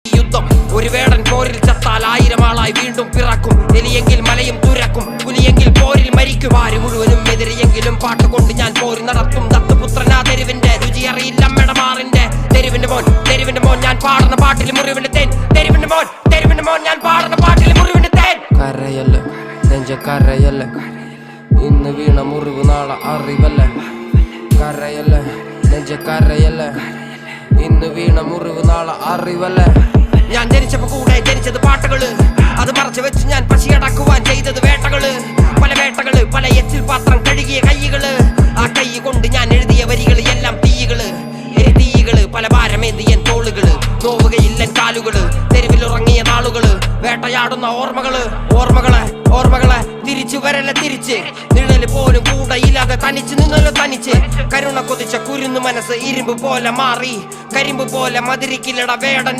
യുദ്ധം ഒരു വേടൻ പോരിൽ ചത്താൽ 1000 ആളായി വീണ്ടും പിറക്കും. എലിയെങ്കിൽ മലയും തുരക്കും, പുലിയെങ്കിൽ പോരിൽ മരിക്കും. ആര് മുഴുവനും എതിരെയെങ്കിലും പാട്ടുകൊണ്ട് ഞാൻ പോരി നടത്തും. ദത്തുപുത്രനാ തെരുവിന്റെ രുചി അറിയില്ല മെടമാറിന്റെ. തെരുവിന്റെ മോൻ ഞാൻ പാടുന്ന പാട്ടിൽ മുറിവിന്റെ തേൻ. തെരുവിന്റെ മോൻ ഞാൻ പാടുന്ന പാട്ടിൽ മുറിവിന്റെ തേൻ. കരയല്ല നെഞ്ചക്കരയല്ല, ഇന്ന് വീണ മുറിവ് നാളെ അറിവല്ല. കരയല്ല നെഞ്ചക്കരയല്ല, ഇന്ന് വീണ മുറിവ് നാളെ അറിവല്ല. ഞാൻ ജനിച്ചപ്പോ കൂടെ ജനിച്ചത് പാട്ടുകള്, അത് മറച്ചു വെച്ച് ഞാൻ പശിയടക്കുവാൻ ചെയ്തത് വേട്ടകള്. പല വേട്ടകള്, പല എച്ചിൽ പാത്രം കഴുകിയ കൈകള്. ആ കൈ കൊണ്ട് ഞാൻ എഴുതിയ വരികള് എല്ലാം തീകള്. തീകള് പല ഭാരമേന്തിയൻ തോളുകള്, നോവുകയില്ല കാലുകള്. തെരുവിലുറങ്ങിയ നാളുകള്, വേട്ടയാടുന്ന ഓർമ്മകളെ തിരിച്ചു വരല തിരിച്ച്. നിഴല് പോലും കൂടെ ഇല്ലാതെ തനിച്ച് നിന്നല്ലോ തനിച്ച്. കരുണ കൊതിച്ച കുരുന്നു മനസ്സ് ഇരുമ്പ് പോലെ മാറി, കരിമ്പ് പോലെ മതിരിക്കില്ലട വേടൻ.